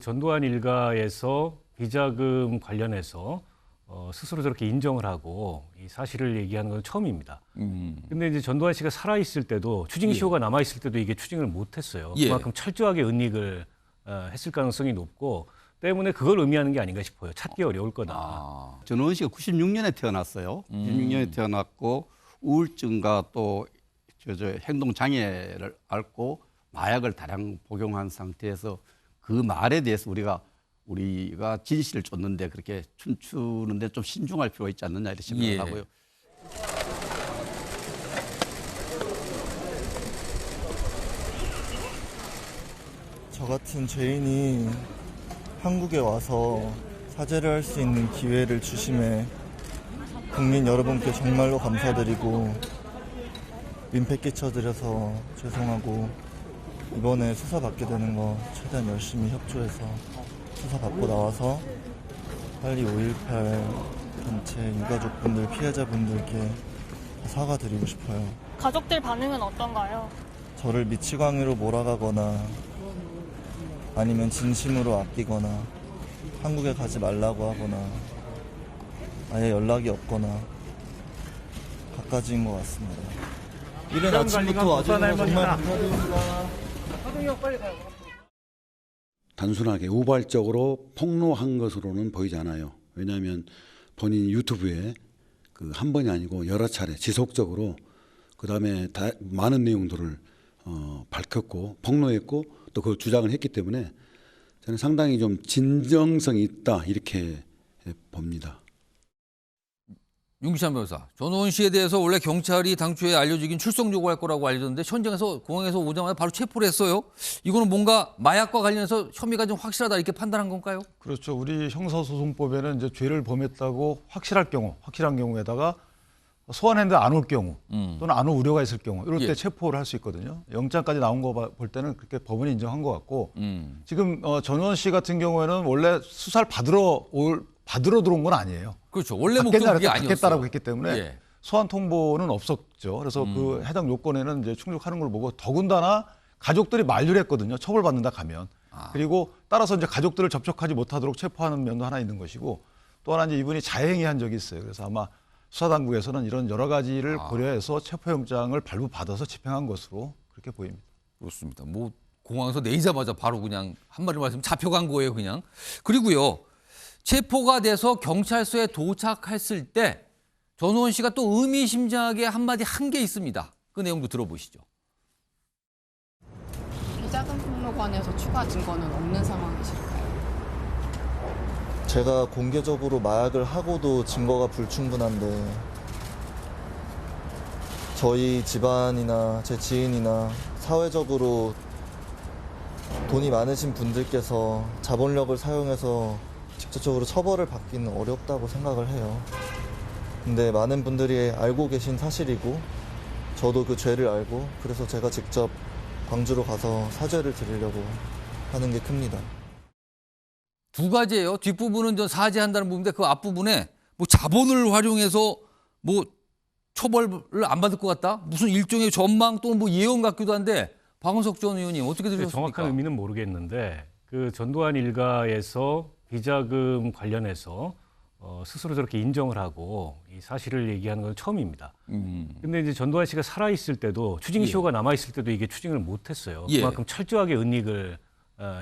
전두환 일가에서 비자금 관련해서 스스로 저렇게 인정을 하고 이 사실을 얘기하는 건 처음입니다. 근데 이제 전두환 씨가 살아있을 때도 추징쇼가 남아있을 때도 이게 추징을 못했어요. 그만큼 철저하게 은닉을 했을 가능성이 높고 때문에 그걸 의미하는 게 아닌가 싶어요. 찾기 어려울 거다. 전두환 씨가 96년에 태어났어요. 96년에 태어났고 우울증과 또 행동 장애를 앓고 마약을 다량 복용한 상태에서 그 말에 대해서 우리가 진실을 쫓는데 그렇게 춤추는데 좀 신중할 필요가 있지 않느냐 이렇게 생각을 하고요. 저 같은 죄인이 한국에 와서 사죄를 할 수 있는 기회를 주심에 국민 여러분께 정말로 감사드리고 민폐 끼쳐드려서 죄송하고 이번에 수사받게 되는 거 최대한 열심히 협조해서 수사받고 나와서 빨리 5.18 단체 유가족분들, 피해자분들께 사과드리고 싶어요. 가족들 반응은 어떤가요? 저를 미치광이로 몰아가거나 아니면 진심으로 아끼거나 한국에 가지 말라고 하거나 아예 연락이 없거나 갖가지인 것 같습니다. 이른 아침부터 와주셔서 정말 감사드립니다. 단순하게 우발적으로 폭로한 것으로는 보이지 않아요. 왜냐하면 본인 유튜브에 그 한 번이 아니고 여러 차례 지속적으로 그다음에 많은 내용들을 밝혔고 폭로했고 또 그걸 주장을 했기 때문에 저는 상당히 좀 진정성이 있다 이렇게 봅니다. 윤기찬 변호사, 전두환 씨에 대해서 원래 경찰이 당초에 알려주긴 출석 요구할 거라고 알려졌는데 현장에서 공항에서 오자마자 바로 체포를 했어요. 이거는 뭔가 마약과 관련해서 혐의가 좀 확실하다 이렇게 판단한 건가요? 그렇죠. 우리 형사소송법에는 이제 죄를 범했다고 확실한 경우에다가 소환했는데 안 올 경우 또는 안 올 우려가 있을 경우 이럴 때 체포를 할 수 있거든요. 영장까지 나온 거 볼 때는 그렇게 법원이 인정한 것 같고 지금 전두환 씨 같은 경우에는 원래 수사를 받으러 들어온 건 아니에요. 그렇죠. 원래 목적이 그게 아니었어요. 받겠다라고 했기 때문에 소환 통보는 없었죠. 그래서 그 해당 요건에는 이제 충족하는 걸 보고 더군다나 가족들이 만류를 했거든요. 처벌받는다 가면. 그리고 따라서 이제 가족들을 접촉하지 못하도록 체포하는 면도 하나 있는 것이고 또 하나 이제 이분이 자행한 적이 있어요. 그래서 아마 수사당국에서는 이런 여러 가지를 고려해서 체포영장을 발부받아서 집행한 것으로 그렇게 보입니다. 그렇습니다. 뭐 공항에서 내리자마자 바로 그냥 한마디로 말씀 잡혀간 거예요, 그냥. 그리고요. 체포가 돼서 경찰서에 도착했을 때 전두환 씨가 또 의미심장하게 한마디 한 게 있습니다. 그 내용도 들어보시죠. 비자금 폭로관에서 추가 증거는 없는 상황이실까요? 제가 공개적으로 마약을 하고도 증거가 불충분한데 저희 집안이나 제 지인이나 사회적으로 돈이 많으신 분들께서 자본력을 사용해서 직접적으로 처벌을 받기는 어렵다고 생각을 해요. 근데 많은 분들이 알고 계신 사실이고 저도 그 죄를 알고 그래서 제가 직접 광주로 가서 사죄를 드리려고 하는 게 큽니다. 두 가지예요. 뒷부분은 좀 사죄한다는 부분인데 그 앞부분에 뭐 자본을 활용해서 뭐 처벌을 안 받을 것 같다? 무슨 일종의 전망 또는 뭐 예언 같기도 한데 박원석 전 의원님 어떻게 들으셨습니까? 정확한 의미는 모르겠는데 그 전두환 일가에서 비자금 관련해서 스스로 저렇게 인정을 하고 이 사실을 얘기하는 건 처음입니다. 근데 이제 전두환 씨가 살아있을 때도 추징쇼가 남아있을 때도 이게 추징을 못했어요. 그만큼 철저하게 은닉을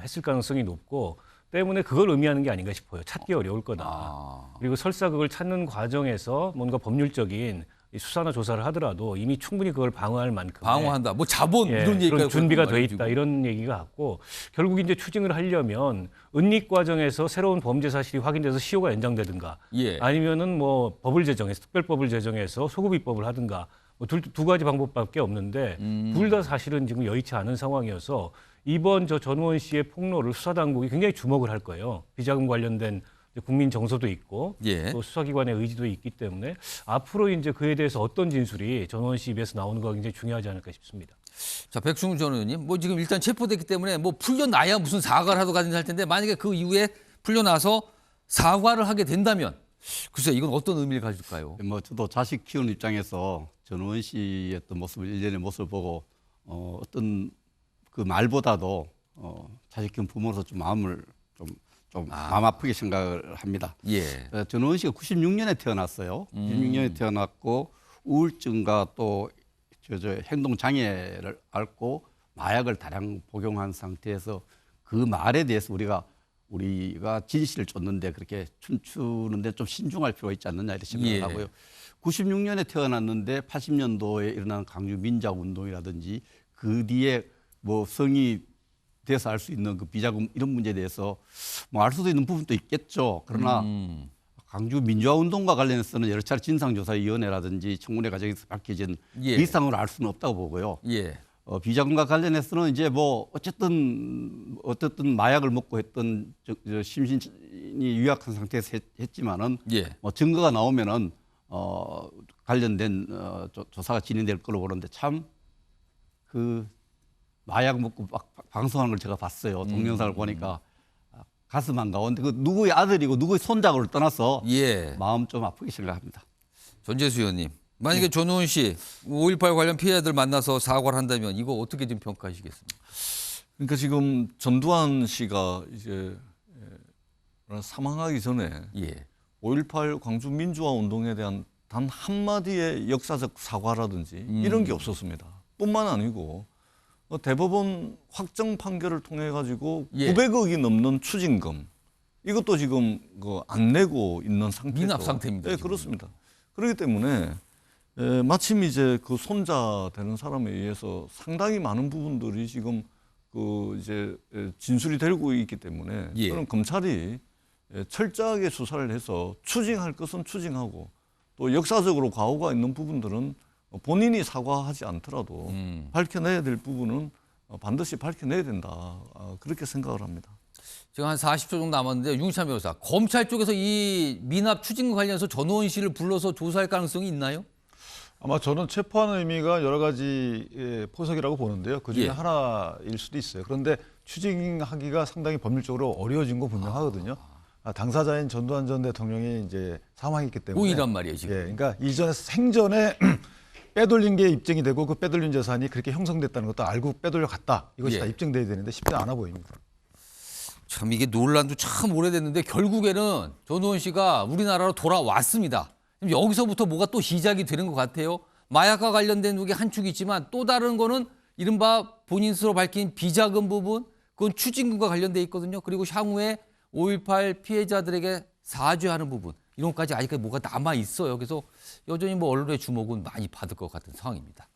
했을 가능성이 높고 때문에 그걸 의미하는 게 아닌가 싶어요. 찾기 어려울 거다. 그리고 설사 그걸 찾는 과정에서 뭔가 법률적인 수사나 조사를 하더라도 이미 충분히 그걸 방어할 만큼 방어한다. 뭐 자본 이런 얘기가 준비가 돼 있다 이런 얘기가 같고 결국 이제 추징을 하려면 은닉 과정에서 새로운 범죄 사실이 확인돼서 시효가 연장되든가 아니면은 뭐 법을 제정해서 특별법을 제정해서 소급입법을 하든가 뭐 두 가지 방법밖에 없는데 둘 다 사실은 지금 여의치 않은 상황이어서 이번 전두환 씨의 폭로를 수사당국이 굉장히 주목을 할 거예요. 비자금 관련된 국민 정서도 있고 또 수사기관의 의지도 있기 때문에 앞으로 이제 그에 대해서 어떤 진술이 전두환 씨 입에서 나오는 거가 굉장히 중요하지 않을까 싶습니다. 자, 백승훈 전 의원님, 뭐 지금 일단 체포됐기 때문에 뭐 풀려나야 무슨 사과를 하든가 할 텐데 만약에 그 이후에 풀려나서 사과를 하게 된다면 글쎄 이건 어떤 의미를 가질까요? 뭐 저도 자식 키우는 입장에서 전두환 씨의 어떤 모습을 일련의 모습을 보고 어떤 그 말보다도 자식 키운 부모로서 좀 마음을 좀 마음 아프게 생각을 합니다. 예. 전원 씨가 96년에 태어났어요. 96년에 태어났고 우울증과 또 행동 장애를 앓고 마약을 다량 복용한 상태에서 그 말에 대해서 우리가 진실을 쫓는데 그렇게 춤추는데 좀 신중할 필요가 있지 않느냐 이렇게 생각을 하고요. 96년에 태어났는데 80년도에 일어난 강주 민작 운동이라든지 그 뒤에 뭐 성이 돼서 알 수 있는 그 비자금 이런 문제에 대해서 뭐 알 수도 있는 부분도 있겠죠. 그러나 강주 민주화 운동과 관련해서는 여러 차례 진상조사위원회라든지 청문회 과정에서 밝혀진 이상으로 알 수는 없다고 보고요. 예. 비자금과 관련해서는 이제 뭐 어쨌든 마약을 먹고 했던 심신이 유약한 상태에서 했지만은 뭐 증거가 나오면은 관련된 조사가 진행될 걸로 보는데 참 그 마약 먹고 막 방송하는 걸 제가 봤어요. 동영상을 보니까 가슴 한가운데 그 누구의 아들이고 누구의 손자고를 떠나서 마음 좀 아프게 생각합니다. 전재수 의원님, 만약에 전우원 씨 5.18 관련 피해자들 만나서 사과를 한다면 이거 어떻게 좀 평가하시겠습니까? 그러니까 지금 전두환 씨가 이제 사망하기 전에 5.18 광주 민주화 운동에 대한 단 한마디의 역사적 사과라든지 이런 게 없었습니다. 뿐만 아니고 대법원 확정 판결을 통해 가지고 900억이 넘는 추징금 이것도 지금 안 내고 있는 상태죠. 미납 상태입니다. 네, 그렇습니다. 그렇기 때문에 마침 이제 그 손자 되는 사람에 의해서 상당히 많은 부분들이 지금 이제 진술이 되고 있기 때문에 저는 검찰이 철저하게 수사를 해서 추징할 것은 추징하고 또 역사적으로 과오가 있는 부분들은 본인이 사과하지 않더라도 밝혀내야 될 부분은 반드시 밝혀내야 된다. 그렇게 생각을 합니다. 지금 한 40초 정도 남았는데 윤희찬 변호사, 검찰 쪽에서 이 미납 추징과 관련해서 전우원 씨를 불러서 조사할 가능성이 있나요? 아마 저는 체포하는 의미가 여러 가지 포석이라고 보는데요. 그중에 하나일 수도 있어요. 그런데 추징하기가 상당히 법률적으로 어려워진 거 분명하거든요. 당사자인 전두환 전 대통령이 이제 사망했기 때문에 고의란 말이에요, 지금. 그러니까 이전에 생전에 빼돌린 게 입증이 되고 그 빼돌린 재산이 그렇게 형성됐다는 것도 알고 빼돌려 갔다. 이것이 다 입증돼야 되는데 쉽지 않아 보입니다. 참 이게 논란도 참 오래됐는데 결국에는 전우원 씨가 우리나라로 돌아왔습니다. 여기서부터 뭐가 또 시작이 되는 것 같아요. 마약과 관련된 게 한 축이 있지만 또 다른 거는 이른바 본인 스스로 밝힌 비자금 부분, 그건 추징금과 관련돼 있거든요. 그리고 향후에 5.18 피해자들에게 사죄하는 부분, 이런 것까지 아직까지 뭐가 남아 있어요. 그래서 여전히 뭐 언론의 주목은 많이 받을 것 같은 상황입니다.